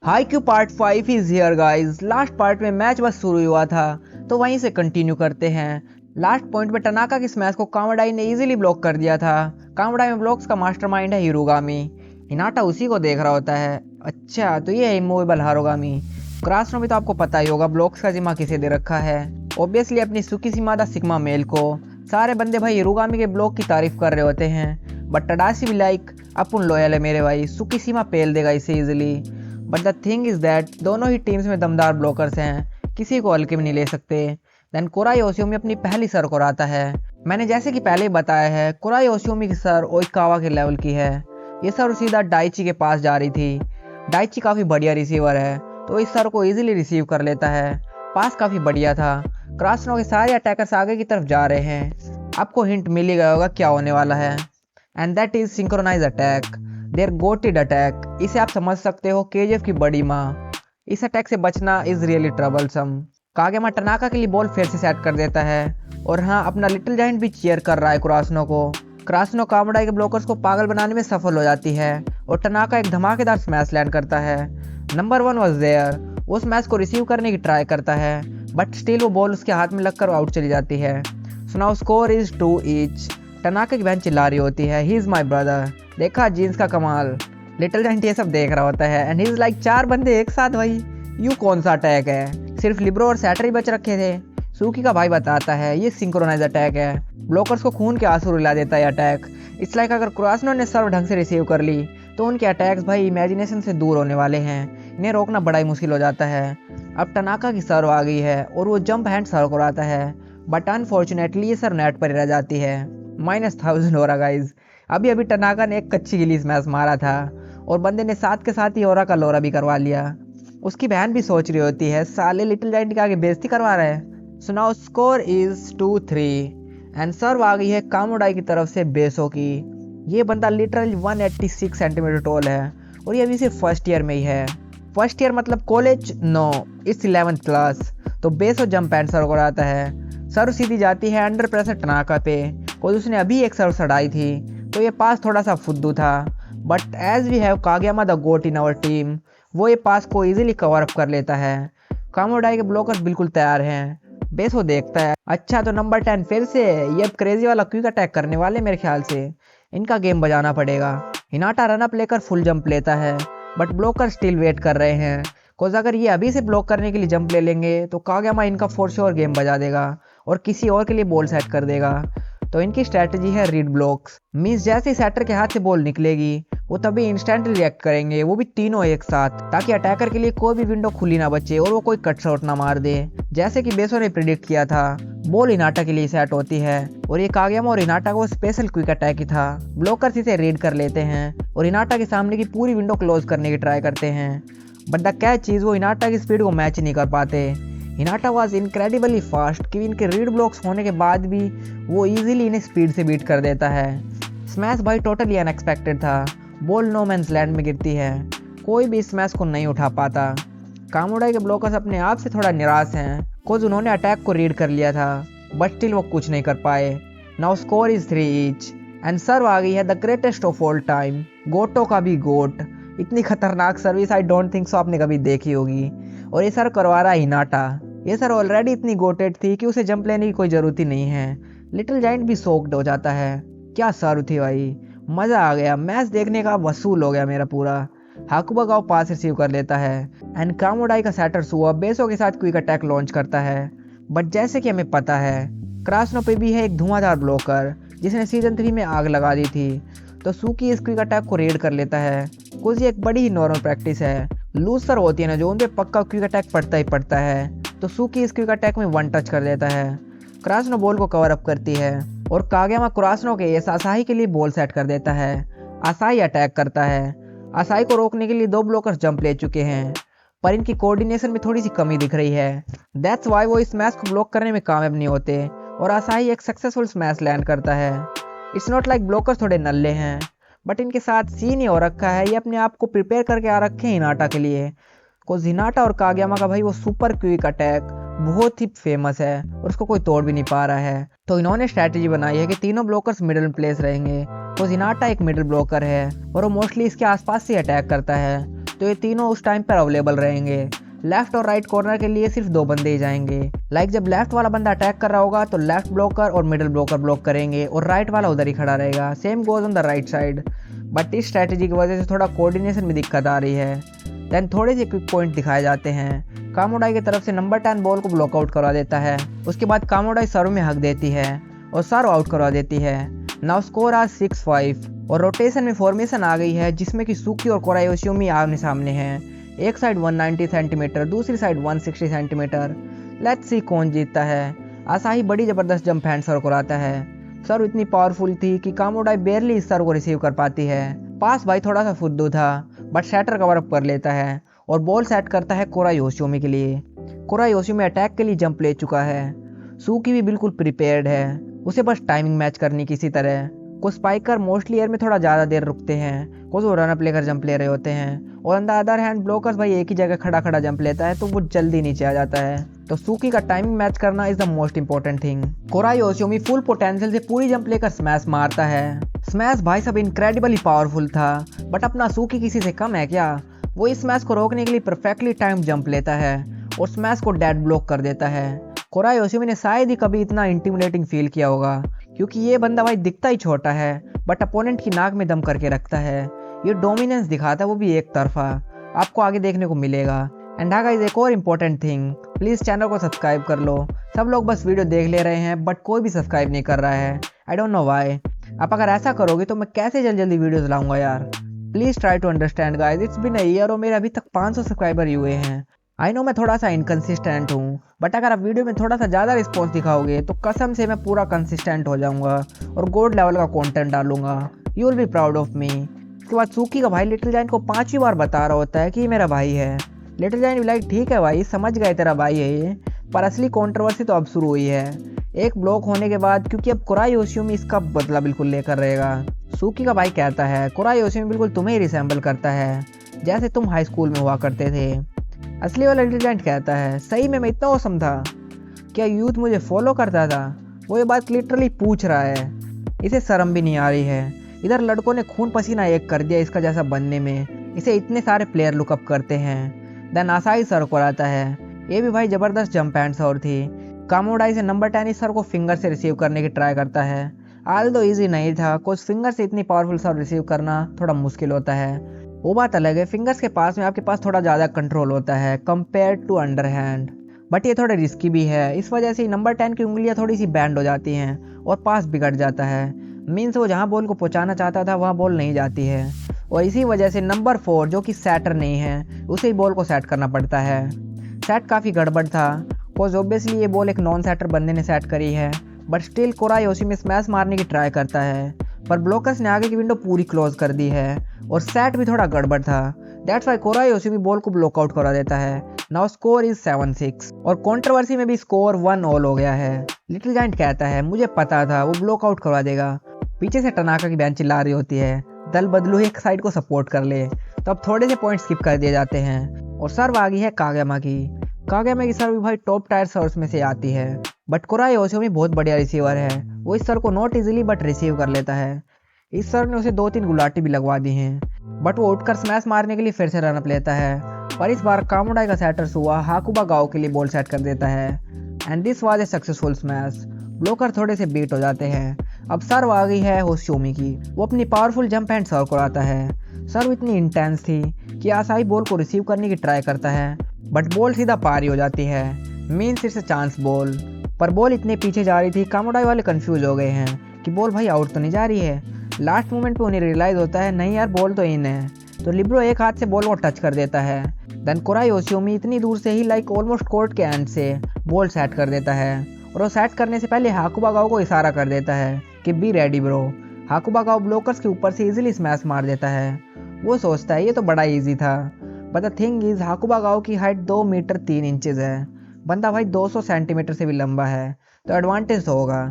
Haikyu part 5 is here guys. Last part में match बस शुरू हुआ था तो वहीं से कंटिन्यू करते हैं। लास्ट पॉइंट में टनाका की स्मैश को कामाडाई ने इजीली ब्लॉक कर दिया था। कामाडाई में ब्लॉक्स का मास्टरमाइंड है हिरुगामी। हिनाटा उसी को देख रहा होता है। अच्छा तो ये है इमूवेबल हारुगामी। क्रासनो भी तो आपको पता ही होगा ब्लॉक्स का जिम्मा किसे दे रखा है। ऑब्वियसली अपनी सुकीशिमा सिग्मा मेल को। सारे बंदे भाई हिरुगामी के ब्लॉक की तारीफ कर रहे होते हैं बट टडाशी भी लाइक अपन लॉयल है मेरे भाई, सुकीशिमा पेल देगा इसे easily. But the thing is that दोनों ही टीम्स में दमदार ब्लॉकर्स हैं, किसी को हल्के में नहीं ले सकते। देन कोराई ओशियोमी अपनी पहली सर को आता है। मैंने जैसे कि पहले ही बताया है कोराई ओशियोमी की सर ओइकावा के लेवल की है। ये सर सीधा डाइची के पास जा रही थी। डाइची काफ़ी बढ़िया रिसीवर है तो इस सर को इजीली रिसीव कर लेता है। पास काफ़ी बढ़िया था। क्रासनो के सारे अटैकर्स आगे की तरफ जा रहे हैं। आपको हिंट मिल ही गया होगा क्या होने वाला है, and that is synchronize attack, there gotted attack. इसे आप समझ सकते हो केजीएफ की बड़ी माँ। इस अटैक से बचना इज रियली ट्रबलसम। कागेमा टनाका के लिए बॉल फिर से सेट कर देता है और हाँ अपना लिटिल जाइंट भी चीयर कर रहा है क्रासनो को। क्रासनो कामाडाई के ब्लॉकर्स को पागल बनाने में सफल हो जाती है और टनाका एक धमाकेदार स्मैश लैंड करता है। Number 1 was there. वो स्मैश को रिसीव करने की ट्राई करता है बट स्टिल वो बॉल उसके हाथ में लगकर आउट चली जाती है। So now score is 2 each. टनाका की बहन चिल्ला रही होती है ही इज माई ब्रदर। देखा जीन्स का कमाल। लिटिल जाइंट ये सब देख रहा होता है एंड ही इज लाइक 4 बंदे एक साथ भाई, यू कौन सा अटैक है, सिर्फ लिब्रो और सैटर ही बच रखे थे। सूकी का भाई बताता है ये सिंक्रोनाइज अटैक है। ब्लॉकर्स को खून के आंसू रुला देता है अटैक। इट्स लाइक अगर क्रासनो ने सर्व ढंग से रिसीव कर ली तो उनके अटैक्स भाई इमेजिनेशन से दूर होने वाले हैं। इन्हें रोकना बड़ा ही मुश्किल हो जाता है। अब टनाका की सर्व आ गई है और वो जंप हैंड सर्व कराता है बट अनफॉर्चुनेटली ये सर्व नेट पर रह जाती है। -1000 हो रहा गाइज। अभी अभी टनाका ने एक कच्ची गिली स्मैश मारा था और बंदे ने साथ के साथ ही ओरा का लोरा भी करवा लिया। उसकी बहन भी सोच रही होती है साले लिटिल जाइंट के आगे बेइज्जती करवा रहा है। So now score is 2-3 and serve आ गई है कामोडाई की तरफ से बेसो की। ये बंदा लिटरली 186 सेंटीमीटर टॉल है और ये अभी सिर्फ फर्स्ट ईयर में ही है। फर्स्ट ईयर मतलब college no, it's 11th class. तो बेसो जंप एंड सर्व कराता है। सर्व सीधी जाती है अंडर प्रेशर टनाका पे और उसने अभी एक सर्व सड़ाई थी तो ये पास थोड़ा सा फुद्दू था but as we have Kageyama the goat in our team, वो ये पास को इजीली कवर अप कर लेता है। कामोडाई के ब्लॉकर्स बिल्कुल तैयार हैं। बेसो देखता है अच्छा तो नंबर 10 फिर से ये अब क्रेजी वाला क्विक अटैक करने वाले मेरे ख्याल से, इनका गेम बजाना पड़ेगा। हिनाटा रन अप लेकर फुल जंप लेता है बट ब्लॉकर स्टिल वेट कर रहे हैं कोज अगर ये अभी से ब्लॉक करने के लिए जंप ले लेंगे तो कागेमा इनका फॉर श्योर गेम बजा देगा और किसी और के लिए बॉल सेट कर देगा। तो इनकी स्ट्रैटेजी है रीड ब्लॉक्स। मींस जैसे ही सेटर के हाथ से बॉल निकलेगी वो तभी इंस्टेंटली रिएक्ट करेंगे, वो भी तीनों एक साथ, ताकि अटैकर के लिए कोई भी विंडो खुली ना बचे और वो कोई कट शॉट ना मार दे। जैसे कि बेसो ने प्रिडिक्ट किया था बॉल हिनाटा के लिए सेट होती है और ये कागेमा और हिनाटा को स्पेशल क्विक अटैक ही था। ब्लॉकर्स इसे रीड कर लेते हैं और हिनाटा के सामने की पूरी विंडो क्लोज करने की ट्राई करते हैं बट द कैच इज वो हिनाटा की स्पीड को मैच नहीं कर पाते। हिनाटा वाज इनक्रेडिबली फास्ट कि इनके रीड ब्लॉक्स होने के बाद भी वो इजीली इन्हें स्पीड से बीट कर देता है। स्मैश भाई टोटली अनएक्सपेक्टेड था। बॉल नो मैंस लैंड में गिरती है, कोई भी स्मैश को नहीं उठा पाता। कामोडाई के ब्लॉकर्स अपने आप से थोड़ा निराश हैं कोज उन्होंने अटैक को रीड कर लिया था बट स्टिल वो कुछ नहीं कर पाए। Now score is 3 each and serve आ गई है the greatest of all time, गोटो का भी गोट। इतनी खतरनाक service I don't think so आपने कभी देखी होगी और ये सर्व करवा रहा है हिनाटा। ये सर ऑलरेडी इतनी गोटेड थी कि उसे जंप लेने की कोई जरूरत ही नहीं है। लिटिल जाइंट भी सोक्ड हो जाता है। क्या सर्व थी भाई, मजा आ गया। मैच देखने का वसूल हो गया मेरा पूरा। हाकुबा गाओ पास रिसीव कर लेता है एंड कामोडाई का सेटर सुआ बेसो के साथ क्विक अटैक लॉन्च करता है बट जैसे कि हमें पता है क्रासनो पे भी है एक धुआंधार ब्लॉकर जिसने सीजन 3 में आग लगा दी थी। तो सूकी इस क्विक अटैक को रेड कर लेता है कुछ ये एक बड़ी ही नॉर्मल प्रैक्टिस है। लूजर होती है ना जो उन पे पक्का क्विक अटैक पड़ता ही पड़ता है। तो सूकी इस क्विक अटैक में 1 टच कर देता है। क्रासनो बॉल को कवर अप करती है और कागेमा क्रासनो के इस आसाही के लिए बॉल सेट कर देता है। आसाही अटैक करता है। आसाही को रोकने के लिए 2 ब्लॉकर्स जंप ले चुके हैं पर इनकी कोऑर्डिनेशन में थोड़ी सी कमी दिख रही है। दैट्स वाई वो इस स्मैश को ब्लॉक करने में कामयाब नहीं होते और आसाही एक सक्सेसफुल स्मैश लैंड करता है। इट्स नॉट लाइक ब्लॉकर्स थोड़े नल्ले हैं बट इनके साथ सीन ही हो रखा है, ये अपने आप को प्रिपेयर करके आ रखे हैं हिनाटा के लिए। को हिनाटा और कागेमा का भाई वो सुपर क्विक अटैक बहुत ही फेमस है और उसको कोई तोड़ भी नहीं पा रहा है। तो इन्होंने स्ट्रैटेजी बनाई है कि तीनों ब्लॉकर्स मिडिल प्लेस रहेंगे। तो हिनाटा एक मिडिल ब्लॉकर है और वो मोस्टली इसके आसपास से अटैक करता है तो ये तीनों उस टाइम पर अवेलेबल रहेंगे। लेफ्ट और राइट कॉर्नर के लिए सिर्फ 2 बंदे ही जाएंगे। लाइक जब लेफ्ट वाला बंदा अटैक कर रहा होगा तो लेफ्ट ब्लॉकर और मिडिल ब्लॉकर ब्लॉक करेंगे और राइट वाला उधर ही खड़ा रहेगा। Same goes on the right side. But इस स्ट्रैटेजी की वजह से थोड़ा कोऑर्डिनेशन में दिक्कत आ रही है। देन थोड़े से क्विक पॉइंट दिखाए जाते हैं। कामोडाई की तरफ से नंबर 10 बॉल को ब्लॉकआउट करवा देता है। उसके बाद कामोडाई सर्व में हक देती है और सर्व आउट करवा देती है। नाउ स्कोर आज 6-5 और रोटेशन में फॉर्मेशन आ गई है जिसमें कि सुकी और कोराई योशियोमी आमने सामने हैं। एक साइड 190 सेंटीमीटर, दूसरी साइड 160 सेंटीमीटर। लेट्स सी कौन जीतता है। आसाही बड़ी जबरदस्त जंप हैंड सर्व कराता है। सर्व इतनी पावरफुल थी कि कामोडाई बेरली इस सर्व को रिसीव कर पाती है। पास भाई थोड़ा सा फुद्दू था बट शैटर कवर अप कर लेता है और बॉल सेट करता है कोराई योशियोमी के लिए। कोराई योशियोमी अटैक के लिए जंप ले चुका है। सुकी भी बिल्कुल प्रिपेयर्ड है, उसे बस टाइमिंग मैच करनी किसी तरह। कुछ स्पाइकर मोस्टली एयर में थोड़ा ज़्यादा देर रुकते हैं, कुछ वो रन अप लेकर जंप ले रहे होते हैं और on the other hand blockers भाई एक ही जगह खड़ा खड़ा जंप लेता है तो वो जल्दी नीचे आ जाता है। तो सुकी का टाइमिंग मैच करना is the most important thing. Korai Yoshiomi full potential से पूरी जंप लेकर स्मैश मारता है। स्मैश भाई सब इनक्रेडिबली पावरफुल था बट अपना सुकी किसी से कम है क्या। वो इस स्मैश को रोकने के लिए परफेक्टली टाइम जंप लेता है और स्मैश को डेड ब्लॉक कर देता है। कोराई योशियोमी ने शायद ही कभी इतना इंटिमिडेटिंग फील किया होगा क्योंकि ये बंदा भाई दिखता ही छोटा है बट अपोनेंट की नाक में दम करके रखता है। ये डोमिनेंस दिखाता है, वो भी एक तरफा। आपको आगे देखने को मिलेगा। एंड हाँ गाइस, एक और इम्पोर्टेंट थिंग, प्लीज़ चैनल को सब्सक्राइब कर लो। सब लोग बस वीडियो देख ले रहे हैं बट कोई भी सब्सक्राइब नहीं कर रहा है। I don't know why. आप अगर ऐसा करोगे तो मैं कैसे जल्दी जल्दी वीडियोस लाऊंगा यार। Please try to understand guys, it's been a year और मेरे अभी तक 500 सब्सक्राइबर ही हुए हैं। आई नो मैं थोड़ा सा इनकन्सिस्टेंट हूँ बट अगर आप वीडियो में थोड़ा सा ज़्यादा रिस्पॉन्स दिखाओगे तो कसम से मैं पूरा कंसिस्टेंट हो जाऊँगा और गोल्ड लेवल का कंटेंट डालूंगा। You will be proud of me. उसके बाद सुकी का भाई लिटिल जाइंट को 5वीं बार बता रहा होता है कि ये मेरा भाई है। लिटिल जाइंट लाइक ठीक है भाई, समझ गए तेरा भाई है ये, पर असली कंट्रोवर्सी तो अब शुरू हुई है एक ब्लॉक होने के बाद, क्योंकि अब कोराई योशियोमी इसका बदला बिल्कुल लेकर रहेगा। सुकी का भाई कहता है कोराई योशियोमी बिल्कुल तुम्हें ही रिसेंबल करता है जैसे तुम हाई स्कूल में हुआ करते थे। असली वाला लिटिल जाइंट कहता है सही में मैं इतना औसम था क्या यूथ मुझे फॉलो करता था। वो ये बात लिटरली पूछ रहा है, इसे शर्म भी नहीं आ रही है। इधर लड़कों ने खून पसीना एक कर दिया इसका जैसा बनने में, इसे इतने सारे प्लेयर लुकअप करते हैं। देन आसाई सर को आता है, ये भी भाई जबरदस्त जंप हैंड सर थी। कामोडाई से नंबर 10 इस सर को फिंगर से रिसीव करने की ट्राई करता है। आल तो ईजी नहीं था, कुछ फिंगर से इतनी पावरफुल सर रिसीव करना थोड़ा मुश्किल होता है। वो बात अलग है, फिंगर्स के पास में आपके पास थोड़ा ज़्यादा कंट्रोल होता है compare to under hand, but ये थोड़ा रिस्की भी है। इस वजह से नंबर 10 की उंगलियां थोड़ी सी बैंड हो जाती हैं और पास बिगड़ जाता है। मीन्स वो जहां बॉल को पहुंचाना चाहता था वहां बॉल नहीं जाती है और इसी वजह से नंबर 4 जो कि सेटर नहीं है उसे ही बॉल को सेट करना पड़ता है। सेट काफ़ी गड़बड़ था बिकॉज ऑब्वियसली ये बॉल एक नॉन सेटर बंदे ने सेट करी है, बट स्टिल कोराई योशियोमी स्मैश मारने की ट्राई करता है पर ब्लॉकर्स ने आगे की विंडो पूरी क्लोज कर दी है और सेट भी थोड़ा गड़बड़ था। दैट्स वाई कोराई योशियोमी बॉल को ब्लॉकआउट करा देता है। नाउ स्कोर इज 7-6 और कंट्रोवर्सी में भी स्कोर 1-1 हो गया है। लिटिल जाइंट कहता है मुझे पता था वो ब्लॉकआउट करवा देगा। पीछे से टनाका की बहन चिल्ला रही होती है दल बदलू एक साइड को सपोर्ट कर ले, तो अब थोड़े से पॉइंट स्किप कर दिए जाते हैं और सर्व आ गई है कागेमा की। कागेमा की सर्व भाई टॉप टायर सर्व्स में से आती है बट कोराई योशियोमी बहुत बढ़िया रिसीवर है। वो इस सर्व को नॉट इजीली बट रिसीव कर लेता है। इस सर्व ने उसे 2-3 गुलाटी भी लगवा दी हैं बट वो उठकर स्मैश मारने के लिए फिर से रनअप लेता है पर इस बार कामोडाई का सेटर सुआ हाकुबा गाओ के लिए बॉल सेट कर देता है and this was a successful smash. Blocker थोड़े से बीट हो जाते हैं। अब सर्व आ गई है होशियोमी की। वो अपनी पावरफुल जंप हैंड सर्व कराता है। सर्व इतनी इंटेंस थी कि आसाई बॉल को रिसीव करने की ट्राई करता है बट बॉल सीधा पार ही हो जाती है। Means it's a chance ball, पर बॉल इतने पीछे जा रही थी कामोडाई वाले कंफ्यूज हो गए हैं कि बॉल भाई आउट तो नहीं जा रही है। लास्ट मोमेंट पे उन्हें रियलाइज होता है नहीं यार बॉल तो इन है, तो लिब्रो एक हाथ से बॉल को टच कर देता है। देन कोराई योशियोमी इतनी दूर से ही लाइक ऑलमोस्ट कोर्ट के एंड से बॉल सेट कर देता है और वो सेट करने से पहले हाकुबा गाओ को इशारा कर देता है कि बी रेडी ब्रो। हाकुबा गाओ ब्लॉकर्स के ऊपर से इजीली स्मैश मार देता है। वो सोचता है ये तो बड़ा इजी था, बट द थिंग इज हाकुबा गाओ की हाइट 2 मीटर 3 इंचेस है। बंदा भाई 200 सेंटीमीटर से भी लंबा है, तो एडवांटेज तो होगा।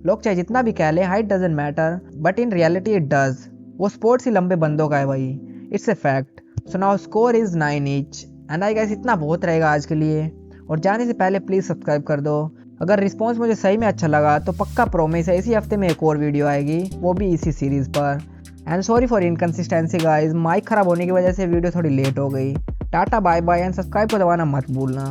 लोग चाहे जितना भी कह ले height doesn't matter, but in reality it does. वो स्पोर्ट्स ही लंबे बंदों का है भाई, it's a fact. So now score is 9 each and I guess इतना बहुत रहेगा आज के लिए। और जाने से पहले प्लीज़ सब्सक्राइब कर दो। अगर रिस्पॉन्स मुझे सही में अच्छा लगा तो पक्का प्रॉमिस है इसी हफ्ते में एक और वीडियो आएगी, वो भी इसी सीरीज़ पर। And sorry for inconsistency guys, mic खराब होने की वजह से वीडियो थोड़ी लेट हो गई। Tata bye bye and subscribe को दबाना मत भूलना।